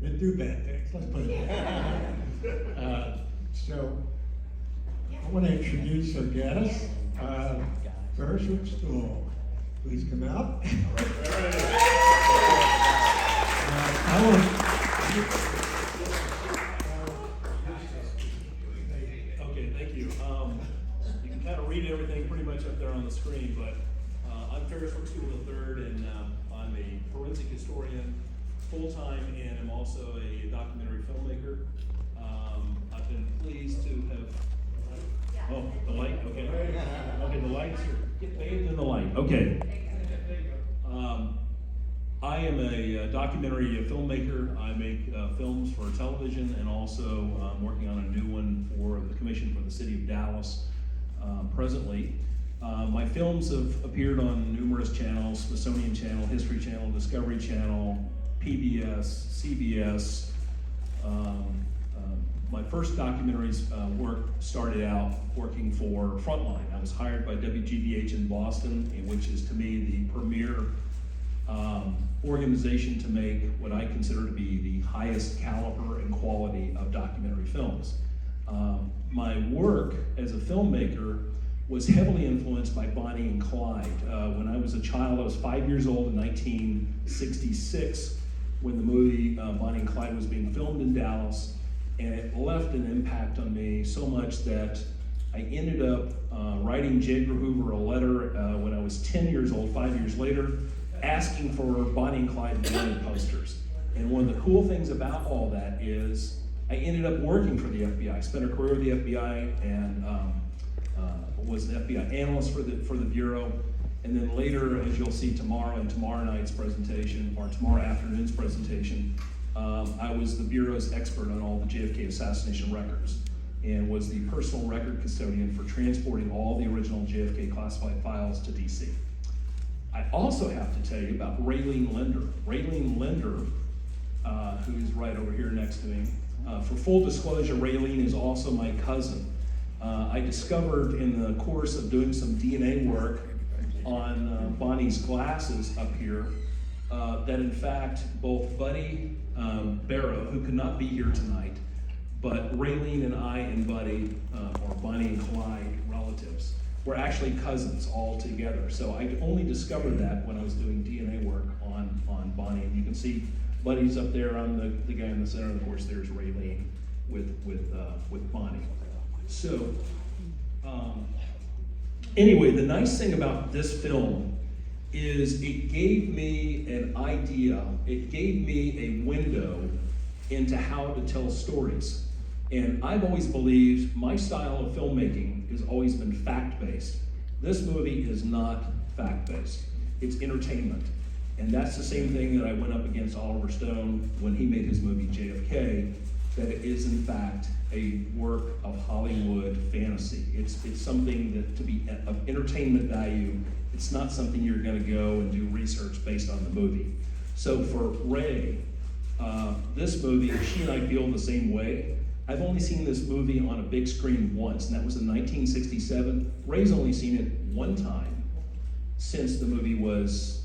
Didn't do bad things, let's put it that way. So, I want to introduce our guest, Farris Rookstool. Please come out. Okay, thank you. You can kind of read everything pretty much up there on the screen, but I'm Farris Rookstool III, and I'm a forensic historian full-time, and I'm also a documentary filmmaker. I've been pleased to have, oh, the light, okay. Okay, the lights are bathed in the light, okay. I am a documentary filmmaker. I make films for television, and also working on a new one for the Commission for the City of Dallas presently. My films have appeared on numerous channels: Smithsonian Channel, History Channel, Discovery Channel, PBS, CBS. My first documentaries work started out working for Frontline. I was hired by WGBH in Boston, which is to me the premier organization to make what I consider to be the highest caliber and quality of documentary films. My work as a filmmaker was heavily influenced by Bonnie and Clyde. When I was a child, I was 5 years old in 1966 when the movie Bonnie and Clyde was being filmed in Dallas, and it left an impact on me so much that I ended up writing J. Edgar Hoover a letter when I was 10 years old, 5 years later, asking for Bonnie and Clyde wanted posters. And one of the cool things about all that is I ended up working for the FBI. I spent a career with the FBI and was an FBI analyst for the Bureau. And then later, as you'll see tomorrow in tomorrow night's presentation, or tomorrow afternoon's presentation, I was the Bureau's expert on all the JFK assassination records and was the personal record custodian for transporting all the original JFK classified files to DC. I also have to tell you about Rhea Leen Linder. Rhea Leen Linder, who's right over here next to me. For full disclosure, Rhea Leen is also my cousin. I discovered in the course of doing some DNA work on Bonnie's glasses up here that in fact both Buddy Barrow, who could not be here tonight, but Rhea Leen and I and Buddy, or Bonnie and Clyde relatives, we're actually cousins all together. So I only discovered that when I was doing DNA work on Bonnie. And you can see Buddy's up there. I'm the guy in the center. Of course, there's Rhea Leen with Bonnie. So anyway, the nice thing about this film is it gave me an idea. It gave me a window into how to tell stories. And I've always believed my style of filmmaking has always been fact-based. This movie is not fact-based. It's entertainment. And that's the same thing that I went up against Oliver Stone when he made his movie JFK, that it is in fact a work of Hollywood fantasy. It's something that to be of entertainment value. It's not something you're gonna go and do research based on the movie. So for Ray, this movie, she and I feel the same way. I've only seen this movie on a big screen once, and that was in 1967. Ray's only seen it one time since the movie was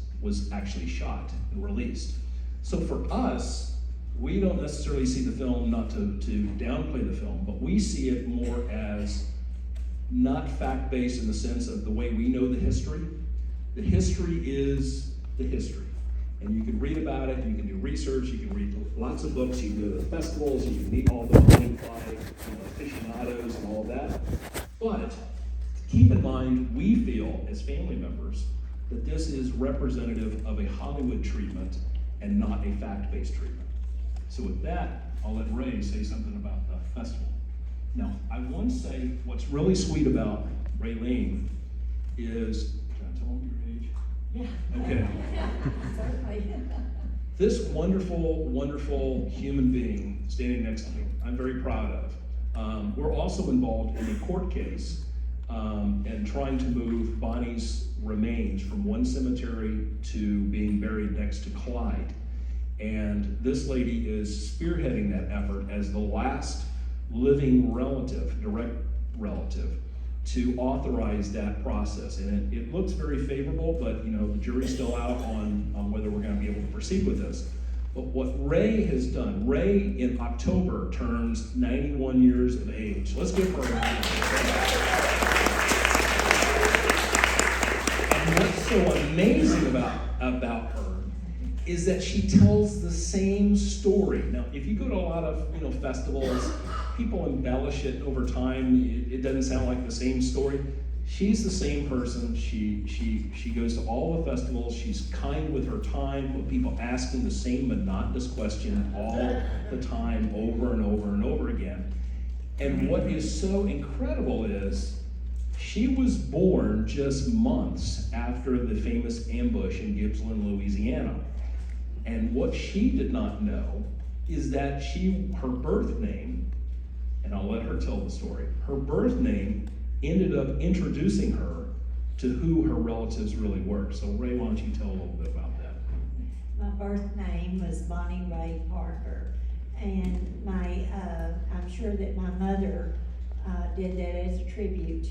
actually shot and released. So for us, we don't necessarily see the film, not to downplay the film, but we see it more as not fact-based in the sense of the way we know the history. The history is the history. And you can read about it, you can do research, you can read lots of books, you can go to the festivals, you can meet all the Bonnie and Clyde aficionados and all that. But keep in mind, we feel as family members that this is representative of a Hollywood treatment and not a fact-based treatment. So with that, I'll let Ray say something about the festival. Now, I want to say what's really sweet about Rhea Leen is, can I tell them your age? Yeah. Okay. Certainly. This wonderful, wonderful human being standing next to me, I'm very proud of. We're also involved in a court case and trying to move Bonnie's remains from one cemetery to being buried next to Clyde. And this lady is spearheading that effort as the last living relative, direct relative, to authorize that process. And it looks very favorable, but the jury's still out on whether we're going to be able to proceed with this. But what Ray has done, Ray in October turns 91 years of age. Let's give her a round of applause. And what's so amazing about her is that she tells the same story. Now, if you go to a lot of festivals, people embellish it over time. It doesn't sound like the same story. She's the same person. She goes to all the festivals. She's kind with her time, with people asking the same monotonous question all the time, over and over and over again. And what is so incredible is she was born just months after the famous ambush in Gippsland, Louisiana. And what she did not know is that her birth name, and I'll let her tell the story, her birth name ended up introducing her to who her relatives really were. So Ray, why don't you tell a little bit about that? My birth name was Bonnie Ray Parker, and I'm sure that my mother did that as a tribute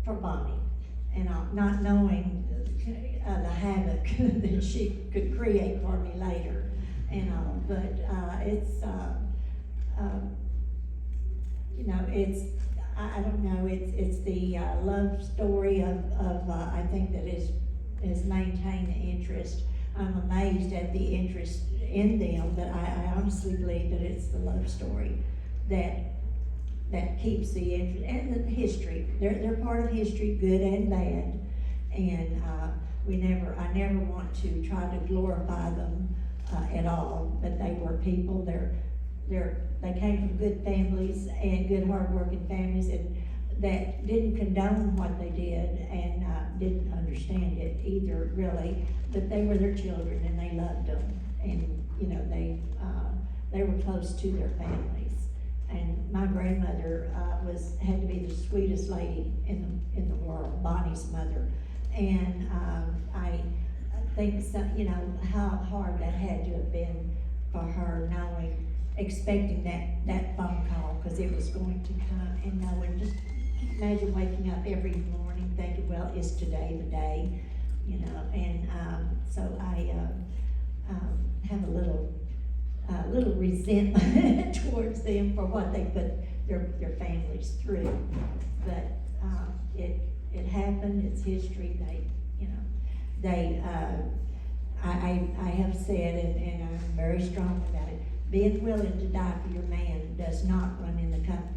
for Bonnie, and not knowing the havoc that she could create for me later, and all. But I don't know. It's the love story of I think that has maintained the interest. I'm amazed at the interest in them, but I honestly believe that it's the love story that keeps the interest, and the history. They're part of history, good and bad, and I never want to try to glorify them at all. But they were people. They came from good families and good hardworking families, and that didn't condone what they did, and didn't understand it either, really. But they were their children, and they loved them, and they were close to their families. And my grandmother had to be the sweetest lady in the world, Bonnie's mother, and I think how hard that had to have been for her, expecting that phone call, because it was going to come, and knowing, just imagine waking up every morning thinking, well, is today the day, and so I have a little resentment towards them for what they put their families through, but it happened. It's history. I have said, and I'm very strong about it, being willing to die for your man does not run in the family.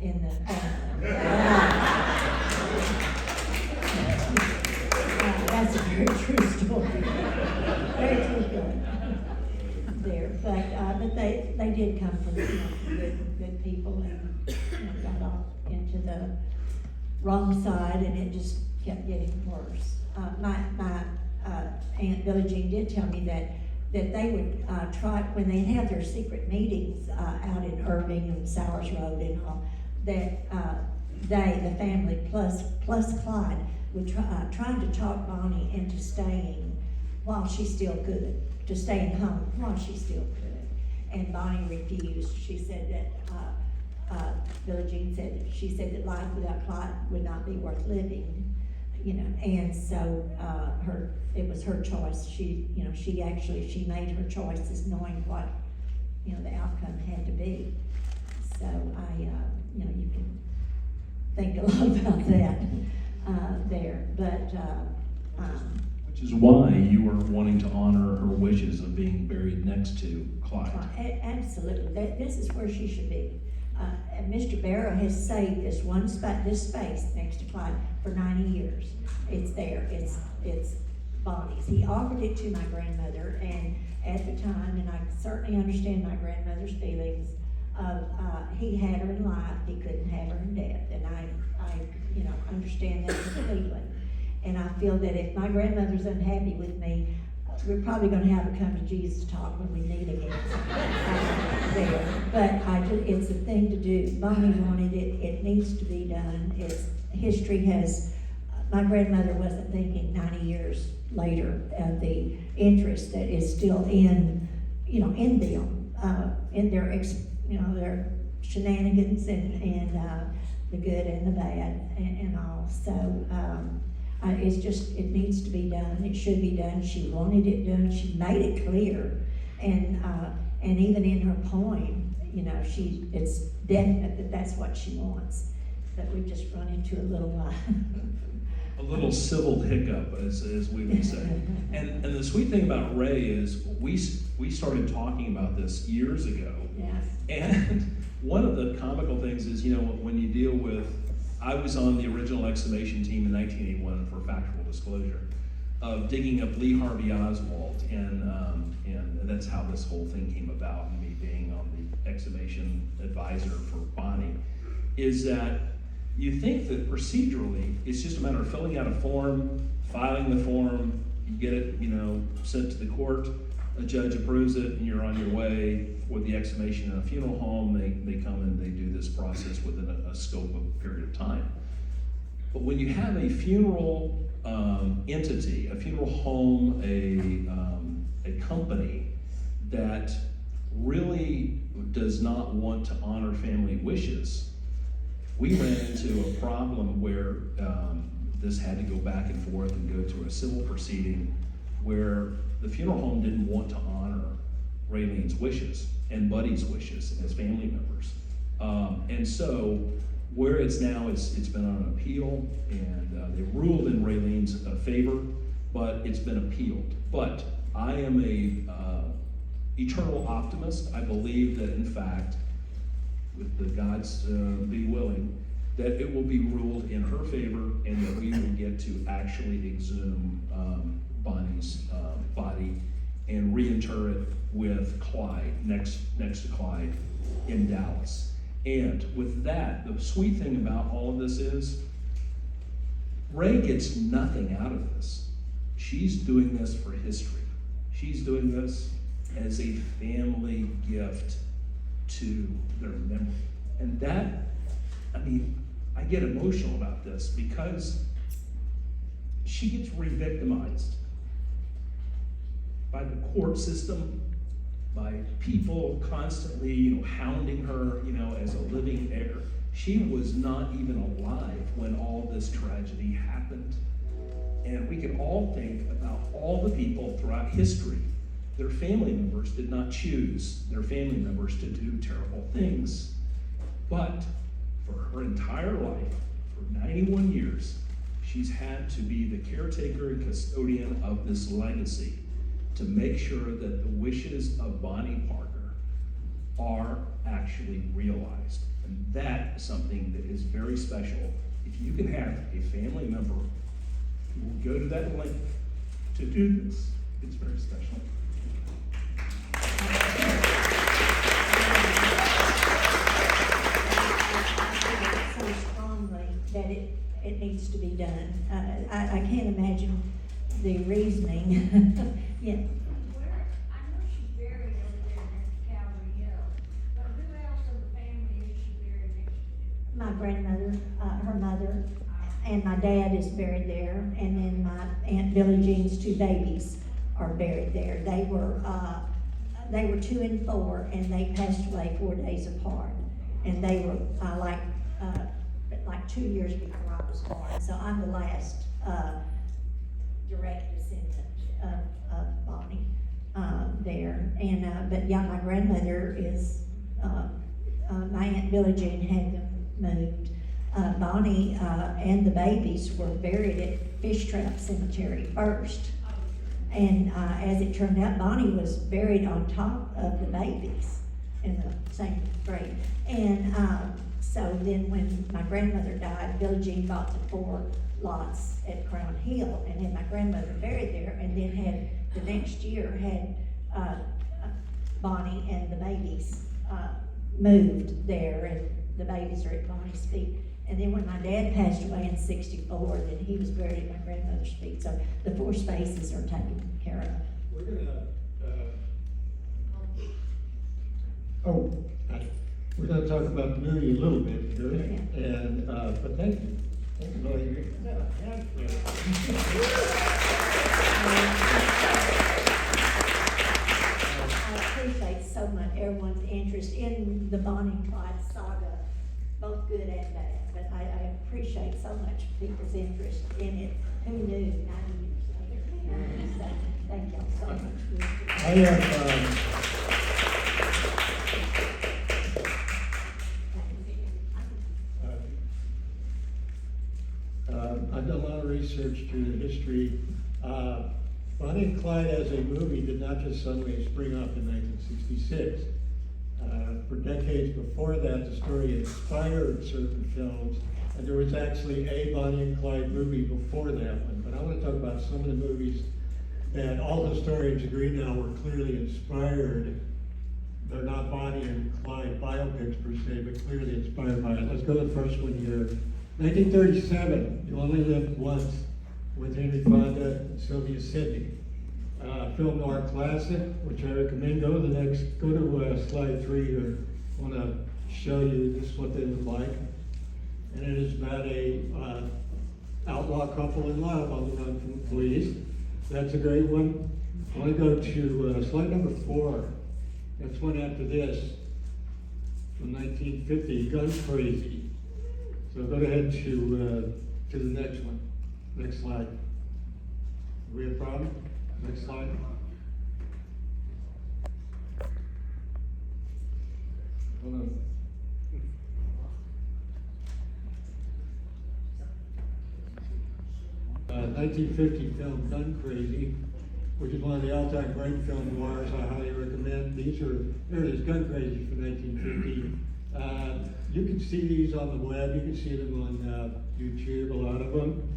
That's a very true story. Very true story. There, but they did come from good people, and got off into the wrong side, and it just kept getting worse. My Aunt Billie Jean did tell me that they would try, when they have their secret meetings out in Irving and Sowers Road and all, that the family plus Clyde would try to talk Bonnie into staying while she still could, to staying home while she still could. And Bonnie refused. She said that, Billie Jean said that life without Clyde would not be worth living. And so it was her choice. She made her choices knowing what, the outcome had to be. So you can think a lot about that there, but. Which is why you are wanting to honor her wishes of being buried next to Clyde. Absolutely, this is where she should be. And Mr. Barrow has saved this space next to Clyde for 90 years. It's there. It's Bonnie's. He offered it to my grandmother, and at the time, and I certainly understand my grandmother's feelings of he had her in life, he couldn't have her in death, and I understand that completely. And I feel that if my grandmother's unhappy with me, we're probably going to have a come to Jesus talk when we meet again. There, but it's a thing to do. Bonnie wanted it. It needs to be done. History has. My grandmother wasn't thinking 90 years later of the interest that is still in them, in their shenanigans and the good and the bad and all. So it needs to be done, it should be done, she wanted it done, she made it clear. And even in her poem, you know, it's definite that that's what she wants. But we just run into a little civil hiccup, as we would say. And the sweet thing about Ray is we started talking about this years ago. Yes. And one of the comical things is, you know, when you deal with, I was on the original exhumation team in 1981 for factual disclosure, of digging up Lee Harvey Oswald, and that's how this whole thing came about, and me being on the exhumation advisor for Bonnie, is that you think that procedurally, it's just a matter of filling out a form, filing the form, you get it, you know, sent to the court, a judge approves it, and you're on your way with the exhumation in a funeral home. They come and they do this process within a scope of a period of time. But when you have a funeral entity, a funeral home, a company that really does not want to honor family wishes, we ran into a problem where this had to go back and forth and go through a civil proceeding where the funeral home didn't want to honor Rhea Leen's wishes and Buddy's wishes as family members. And so where it's now, it's been on an appeal, and they ruled in Rhea Leen's favor, but it's been appealed. But I am a eternal optimist. I believe that, in fact, with the gods be willing, that it will be ruled in her favor, and that we will get to actually exhume Bonnie's body and reinter it with Clyde, next to Clyde in Dallas. And with that, the sweet thing about all of this is, Ray gets nothing out of this. She's doing this for history. She's doing this as a family gift to their memory. And that, I mean, I get emotional about this because she gets re-victimized by the court system, by people constantly, you know, hounding her, you know, as a living heir. She was not even alive when all this tragedy happened. And we can all think about all the people throughout history. Their family members did not choose their family members to do terrible things. But for her entire life, for 91 years, she's had to be the caretaker and custodian of this legacy to make sure that the wishes of Bonnie Parker are actually realized. And that is something that is very special. If you can have a family member who will go to that length to do this, it's very special. So strongly that it needs to be done. I can't imagine the reasoning. Yeah. I know she's buried over there next to Calvary Hill, but who else in the family is she buried next to? My grandmother, her mother, and my dad is buried there, and then my Aunt Billie Jean's two babies are buried there. They were 2 and 4, and they passed away 4 days apart. And they were like 2 years before I was born. So I'm the last direct descendant of Bonnie there. And but yeah, my grandmother is my Aunt Billie Jean had them moved. Bonnie and the babies were buried at Fish Trap Cemetery first. And as it turned out, Bonnie was buried on top of the babies in the same grave. And so then when my grandmother died, Billie Jean bought the 4 lots at Crown Hill and had my grandmother buried there, and then had the next year had Bonnie and the babies moved there, and the babies are at Bonnie's feet. And then when my dad passed away in '64, then he was buried at my grandmother's feet. So the 4 spaces are taken care of. We're gonna talk about the movie a little bit here, and but thank you, Lloyd. I appreciate so much everyone's interest in the Bonnie and Clyde saga, both good and bad, but I appreciate so much people's interest in it. Who knew 90 years later? So, thank y'all so much. I have, I've done a lot of research to the history. Bonnie and Clyde as a movie did not just suddenly spring up in 1966. For decades before that, the story inspired certain films, and there was actually a Bonnie and Clyde movie before that one. But I want to talk about some of the movies that all historians agree now were clearly inspired. They're not Bonnie and Clyde biopics per se, but clearly inspired by it. Let's go to the first one here. 1937, You Only Live Once, with Henry Fonda and Sylvia Sidney. Film noir classic, which I recommend. Go to slide 3 here. I want to show you this is what they look like. And it is about a outlaw couple in love on the run from the police. That's a great one. I want to go to slide number 4. That's one after this, from 1950, Gun Crazy. So go ahead to the next one. Next slide. Do we have a problem? Next slide. Hold on. Uh, 1950 film Gun Crazy, which is one of the all-time great film noirs I highly recommend. There it is, Gun Crazy from 1950. You can see these on the web, you can see them on YouTube, a lot of them.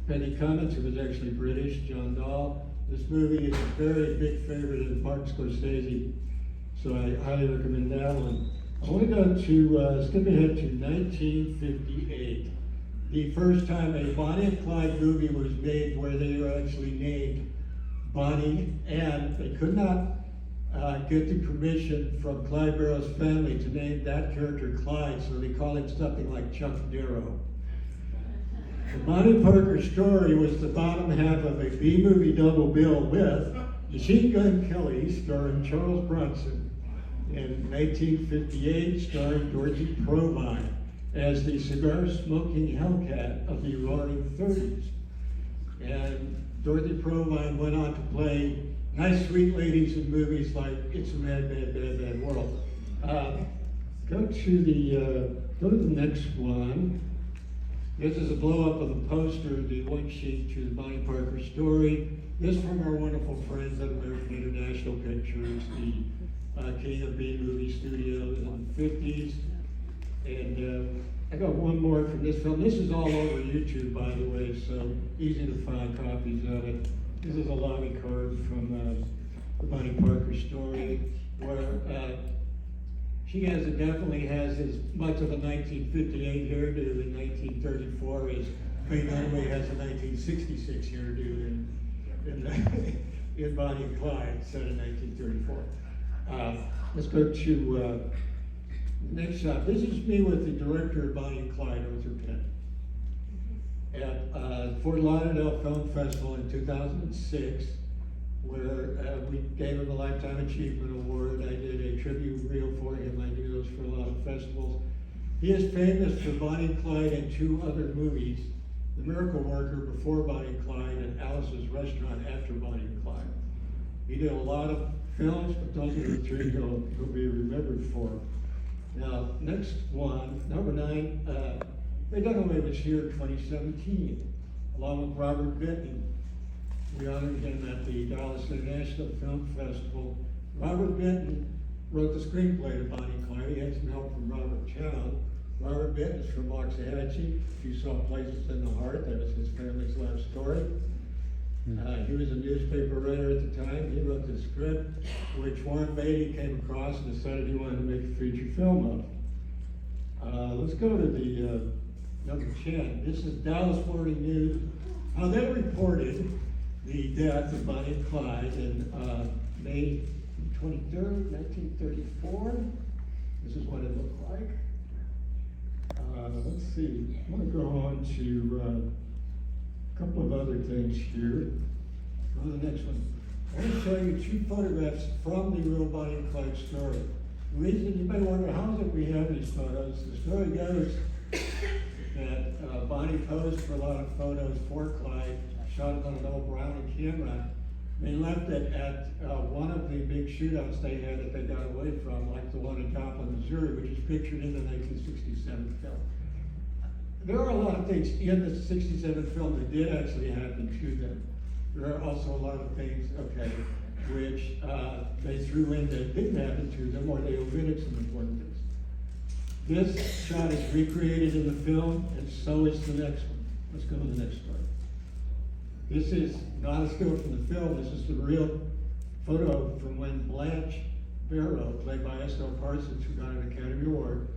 Penny Cummins, who was actually British, John Dahl. This movie is a very big favorite of Martin Scorsese, so I highly recommend that one. I want to go to, skip ahead to 1958. The first time a Bonnie and Clyde movie was made where they were actually named Bonnie, and they could not get the permission from Clyde Barrow's family to name that character Clyde, so they called him something like Chuck Darrow. The Bonnie Parker story was the bottom half of a B-movie double bill with Machine Gun Kelly starring Charles Bronson in 1958, starring Dorothy Provine as the cigar-smoking Hellcat of the roaring 30s. And Dorothy Provine went on to play nice, sweet ladies in movies like It's a Mad, Mad, Mad, Mad World. Go to the next one. This is a blow-up of the poster, the one sheet to the Bonnie Parker story. This from our wonderful friends at American International Pictures, the king of B-movie studios in the 50s. And I got one more from this film. This is all over YouTube, by the way, so easy to find copies of it. This is a lobby card from the Bonnie Parker story, where she definitely has as much of a 1958 hairdo in 1934 as Faye Dunaway has a 1966 hairdo in Bonnie and Clyde, set in 1934. Let's go to the next shot. This is me with the director of Bonnie and Clyde, Arthur Penn, at Fort Lauderdale Film Festival in 2006, where we gave him a Lifetime Achievement Award. I did a tribute reel for him. I do those for a lot of festivals. He is famous for Bonnie and Clyde and 2 other movies, The Miracle Worker before Bonnie and Clyde and Alice's Restaurant after Bonnie and Clyde. He did a lot of films, but those are the 3 he'll be remembered for. Now, next one, number 9, Faye Dunaway was here in 2017, along with Robert Benton. We honored him at the Dallas International Film Festival. Robert Benton wrote the screenplay to Bonnie and Clyde. He had some help from Robert Chow. Robert Benton is from Waxahachie. If you saw Places in the Heart, that was his family's life story. He was a newspaper writer at the time. He wrote the script, which Warren Beatty came across and decided he wanted to make a feature film of. Let's go to the number 10. This is Dallas Morning News. How they reported the death of Bonnie and Clyde in May 23rd, 1934. This is what it looked like. Let's see. I'm going to go on to a couple of other things here. Go to the next one. I want to show you 2 photographs from the real Bonnie and Clyde story. reason you may wonder how is it we have these photos. The story goes that Bonnie posed for a lot of photos for Clyde, shot them on an old Brownie camera. They left it at one of the big shootouts they had that they got away from, like the one in Joplin, Missouri, which is pictured in the 1967 film. There are a lot of things in the 67 film that did actually happen to them. There are also a lot of things, okay, which they threw in that didn't happen to them, or they omitted some important things. This shot is recreated in the film, and so is the next one. Let's go to the next story. This is not a still from the film, this is the real photo from when Blanche Barrow, played by Estelle Parsons, who got an Academy Award,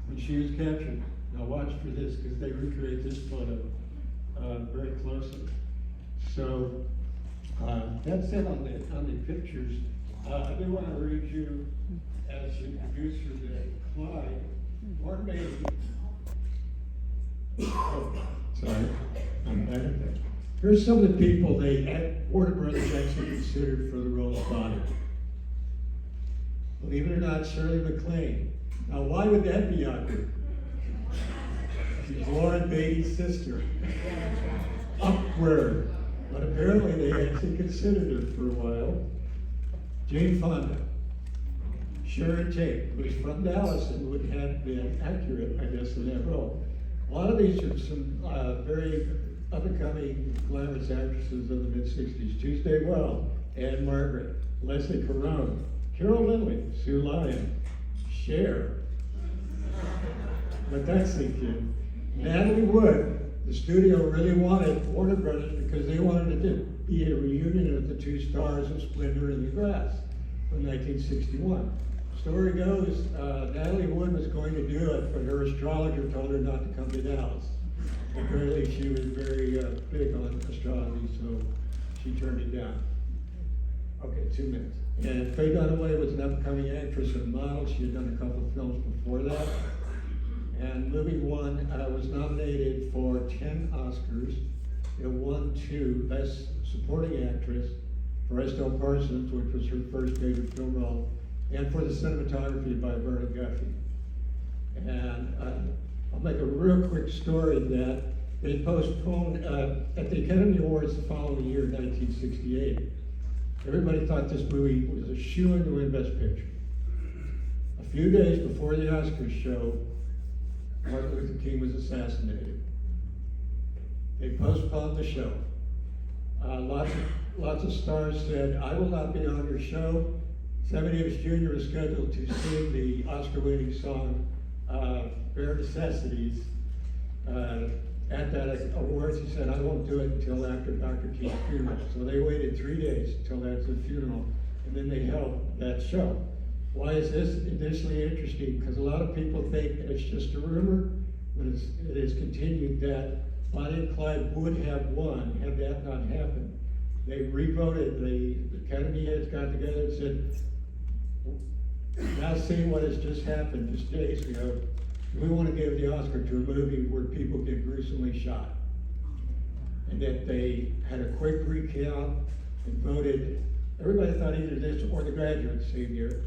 when she was captured. Now watch for this, because they recreate this photo very closely. So, that's it on the pictures. I do want to read you, as the producer, that Clyde, or maybe, sorry, I'm back at that. Here's some of the people they at Warner Brothers actually considered for the role of Bonnie. Believe it or not, Shirley MacLaine. Now, why would that be awkward? She's Lauren Beatty's sister. Awkward. But apparently they actually considered her for a while. Jane Fonda. Sharon Tate, who's from Dallas and would have been accurate, I guess, in that role. A lot of these are some very up-and-coming glamorous actresses of the mid-60s. Tuesday Well, Anne Margaret, Leslie Caron, Carol Lindley, Sue Lyon, Cher. But that's the kid. Natalie Wood. The studio really wanted Warner Brothers because they wanted to be a reunion of the two stars of Splendor in the Grass from 1961. Story goes, Natalie Wood was going to do it, but her astrologer told her not to come to Dallas. Apparently she was very big on astrology, so she turned it down. Okay, 2 minutes. And Faye Dunaway was an upcoming actress and model. She had done a couple of films before that. And movie one was nominated for 10 Oscars. It won 2, Best Supporting Actress for Estelle Parsons, which was her first major film role, and for the cinematography by Vernon Guffey. And I'll make a real quick story that they postponed at the Academy Awards the following year, 1968. Everybody thought this movie was a shoo-in to win Best Picture. A few days before the Oscars show, Martin Luther King was assassinated. They postponed the show. Lots of stars said, I will not be on your show. Sammy Davis Jr. was scheduled to sing the Oscar-winning song, Bare Necessities, at that awards. He said, I won't do it until after Dr. King's funeral. So they waited 3 days until after the funeral, and then they held that show. Why is this additionally interesting? Because a lot of people think it's just a rumor, but it is continued that Bonnie and Clyde would have won had that not happened. They re-voted, the Academy heads got together and said, now seeing what has just happened just days ago, we want to give the Oscar to a movie where people get gruesomely shot. And that they had a quick recount and voted, everybody thought either this or The Graduate the same year.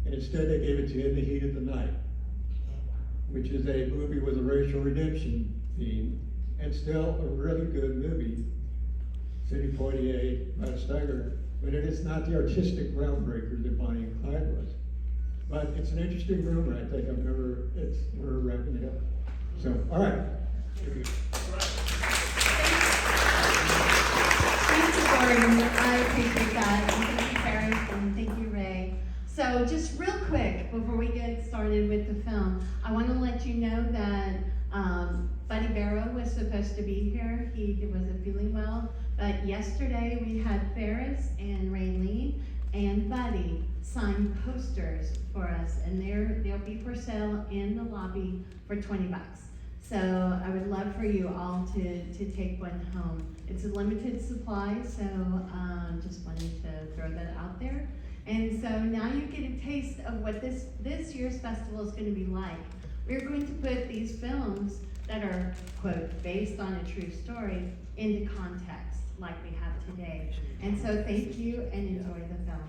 And instead they gave it to In the Heat of the Night, which is a movie with a racial redemption theme, and still a really good movie. Sidney Poitier, Matt Steiger, but it is not the artistic groundbreaker that Bonnie and Clyde was. But it's an interesting rumor, I think. We're wrapping it up. So, all right. Thank you, Gordon. I appreciate that. And thank you, Farris, and thank you, Ray. So just real quick, before we get started with the film, I want to let you know that Buddy Barrow was supposed to be here. He wasn't feeling well, but yesterday we had Farris and Rhea Leen and Buddy sign posters for us, and they'll be for sale in the lobby for $20. So I would love for you all to take one home. It's a limited supply, so just wanted to throw that out there. And so now you get a taste of what this year's festival is going to be like. We're going to put these films that are, quote, based on a true story into context like we have today. And so thank you and enjoy the film.